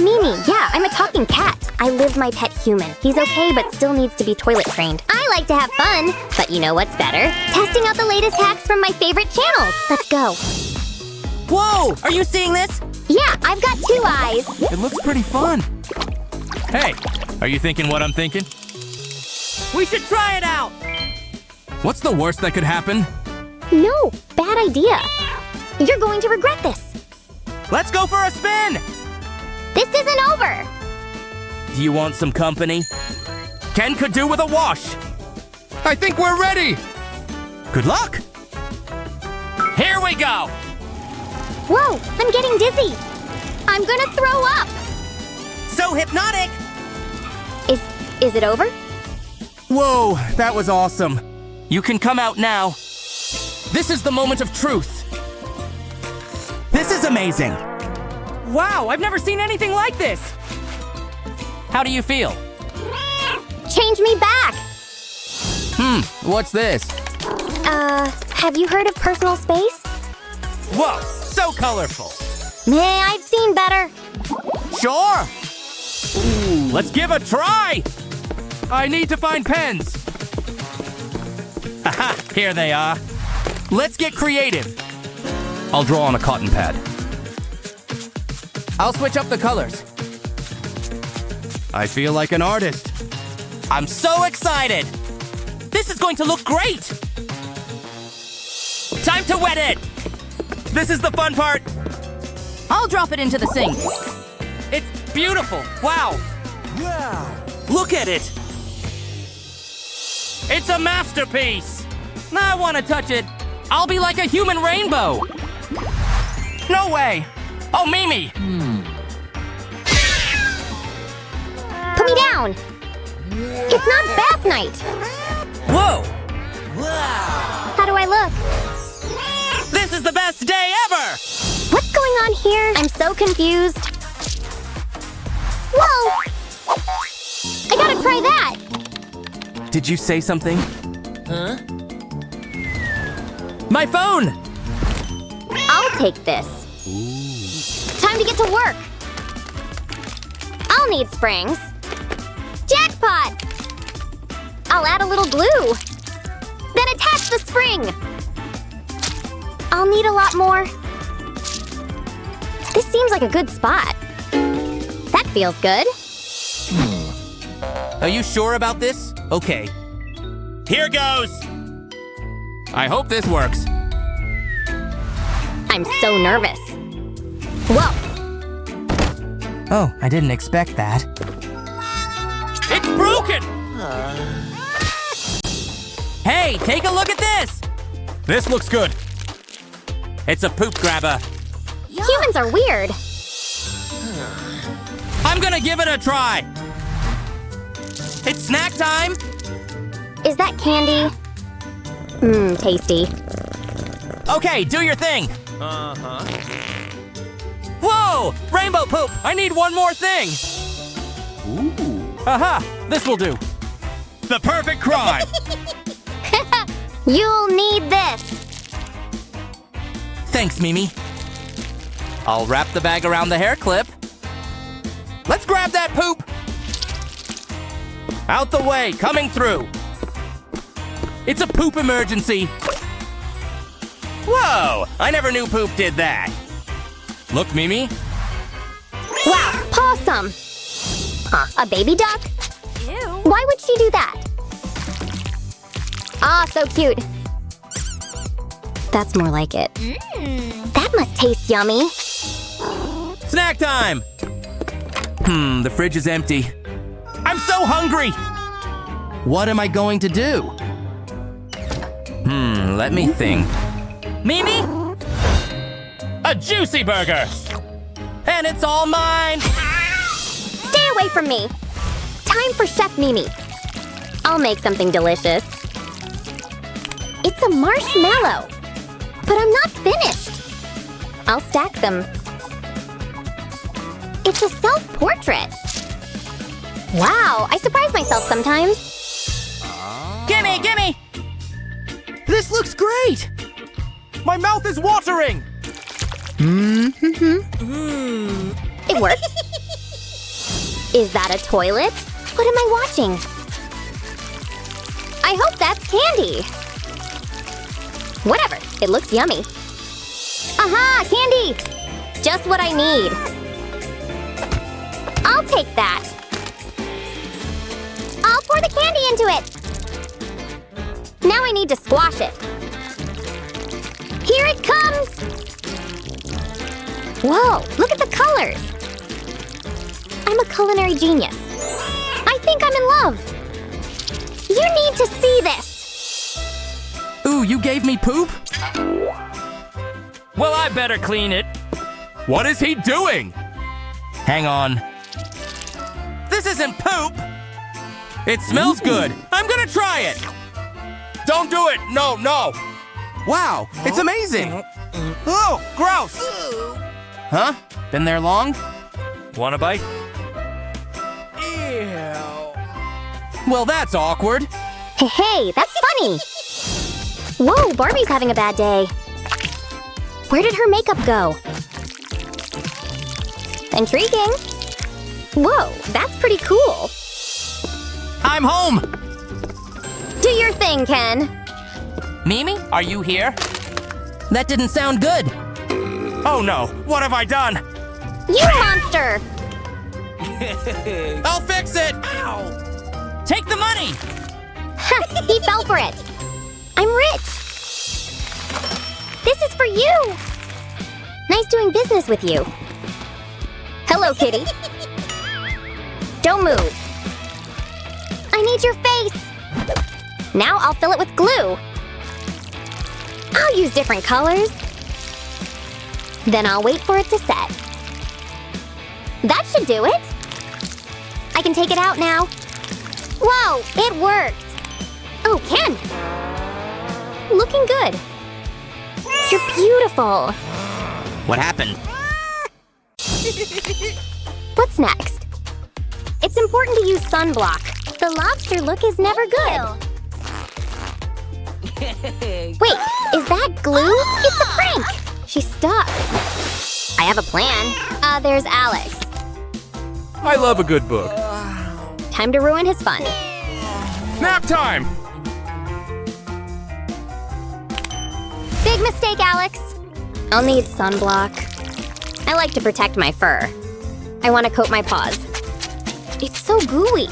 Mimi. Yeah, I'm a talking cat. I live my pet human. He's okay, but still needs to be toilet trained. I like to have fun, but you know what's better? Testing out the latest hacks from my favorite channels. Let's go. Whoa! Are you seeing this? Yeah, I've got 2 eyes. It looks pretty fun. Hey, are you thinking what I'm thinking? We should try it out! What's the worst that could happen? No, bad idea. You're going to regret this. Let's go for a spin! This isn't over. Do you want some company? Ken could do with a wash. I think we're ready. Good luck. Here we go. Whoa, I'm getting dizzy. I'm gonna throw up. So hypnotic! Is it over? Whoa, that was awesome. You can come out now. This is the moment of truth. This is amazing! Wow, I've never seen anything like this! How do you feel? Change me back. What's this? Have you heard of personal space? Whoa, so colorful. Meh, I've seen better. Sure. Ooh, let's give a try. I need to find pens. Haha, here they are. Let's get creative. I'll draw on a cotton pad. I'll switch up the colors. I feel like an artist. I'm so excited! This is going to look great! Time to wet it! This is the fun part. I'll drop it into the sink. It's beautiful! Wow! Wow. Look at it! It's a masterpiece. I want to touch it. I'll be like a human rainbow. No way. Oh, Mimi. Put me down. It's not bath night. Whoa! How do I look? This is the best day ever! What's going on here? I'm so confused. Whoa! I gotta try that. Did you say something? Huh? My phone. I'll take this. Time to get to work. I'll need springs. Jackpot! I'll add a little glue. Then attach the spring. I'll need a lot more. This seems like a good spot. That feels good. Are you sure about this? Okay. Here goes. I hope this works. I'm so nervous. Whoa. Oh, I didn't expect that. It's broken! Hey, take a look at this! This looks good. It's a poop grabber. Humans are weird. I'm gonna give it a try. It's snack time. Is that candy? Mmm, tasty. Okay, do your thing. Whoa! Rainbow poop! I need one more thing! Ooh. Aha! This will do. The perfect crime! You'll need this. Thanks, Mimi. I'll wrap the bag around the hair clip. Let's grab that poop! Out the way, coming through. It's a poop emergency. Whoa! I never knew poop did that. Look, Mimi. Wow, possum. A baby duck? Ew. Why would she do that? Ah, so cute. That's more like it. That must taste yummy. Snack time! The fridge is empty. I'm so hungry! What am I going to do? Let me think. Mimi? A juicy burger! And it's all mine! Stay away from me. Time for Chef Mimi. I'll make something delicious. It's a marshmallow. But I'm not finished. I'll stack them. It's a self-portrait. Wow, I surprise myself sometimes. Gimme, gimme! This looks great! My mouth is watering! It worked. Is that a toilet? What am I watching? I hope that's candy. Whatever, it looks yummy. Aha, candy! Just what I need. I'll take that. I'll pour the candy into it. Now I need to squash it. Here it comes! Whoa, look at the colors. I'm a culinary genius. I think I'm in love. You need to see this. Ooh, you gave me poop? Well, I better clean it. What is he doing? Hang on. This isn't poop. It smells good. I'm gonna try it. Don't do it. No, no. Wow, it's amazing! Oh, gross. Huh? Been there long? Want a bite? Well, that's awkward. Hey, that's funny. Whoa, Barbie's having a bad day. Where did her makeup go? Intriguing. Whoa, that's pretty cool. I'm home! Do your thing, Ken. Mimi, are you here? That didn't sound good. Oh no, what have I done? You monster! I'll fix it! Ow! Take the money! He fell for it. I'm rich. This is for you. Nice doing business with you. Hello, kitty. Don't move. I need your face. Now I'll fill it with glue. I'll use different colors. Then I'll wait for it to set. That should do it. I can take it out now. Whoa, it worked. Oh, Ken. Looking good. You're beautiful. What happened? What's next? It's important to use sunblock. The lobster look is never good. Wait, is that glue? It's a prank! She's stuck. I have a plan. There's Alex. I love a good book. Time to ruin his fun. Nap time! Big mistake, Alex. I'll need sunblock. I like to protect my fur. I want to coat my paws. It's so gooey.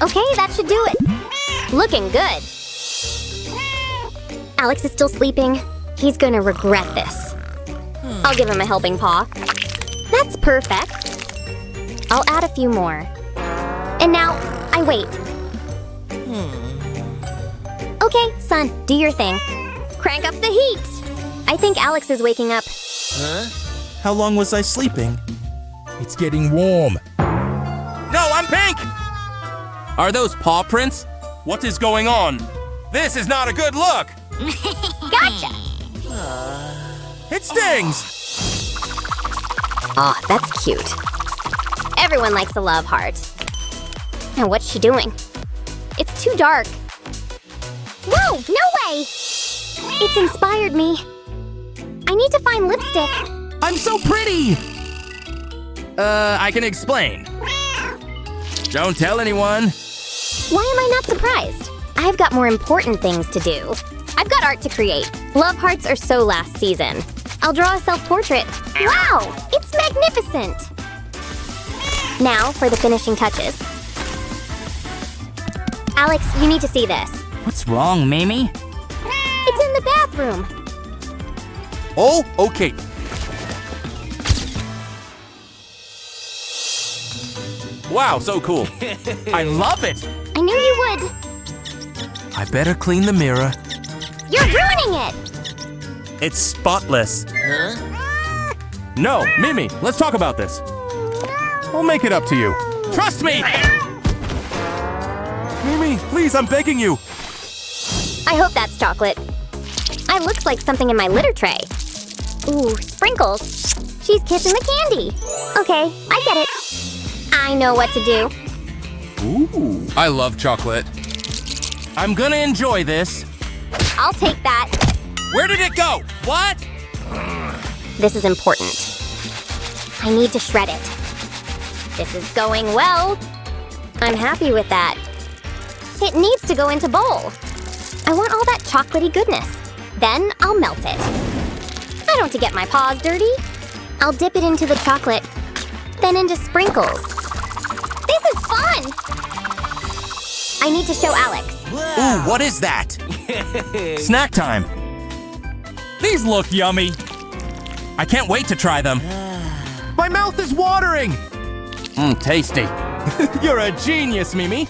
Okay, that should do it. Looking good. Alex is still sleeping. He's gonna regret this. I'll give him a helping paw. That's perfect. I'll add a few more. And now, I wait. Okay, son, do your thing. Crank up the heat. I think Alex is waking up. How long was I sleeping? It's getting warm. No, I'm pink! Are those paw prints? What is going on? This is not a good look! Gotcha! It stings! Aw, that's cute. Everyone likes a love heart. Now what's she doing? It's too dark. Whoa, no way! It's inspired me. I need to find lipstick. I'm so pretty! I can explain. Don't tell anyone. Why am I not surprised? I've got more important things to do. I've got art to create. Love hearts are so last season. I'll draw a self-portrait. Wow, it's magnificent! Now for the finishing touches. Alex, you need to see this. What's wrong, Mimi? It's in the bathroom. Oh, okay. Wow, so cool. I love it. I knew you would. I better clean the mirror. You're ruining it! It's spotless. No, Mimi, let's talk about this. I'll make it up to you. Trust me! Mimi, please, I'm begging you. I hope that's chocolate. It looks like something in my litter tray. Ooh, sprinkles. She's kissing the candy. Okay, I get it. I know what to do. Ooh, I love chocolate. I'm gonna enjoy this. I'll take that. Where did it go? What? This is important. I need to shred it. This is going well. I'm happy with that. It needs to go into bowl. I want all that chocolatey goodness. Then I'll melt it. I don't want to get my paws dirty. I'll dip it into the chocolate, then into sprinkles. This is fun! I need to show Alex. Ooh, what is that? Snack time. These look yummy. I can't wait to try them. My mouth is watering. Tasty. You're a genius, Mimi.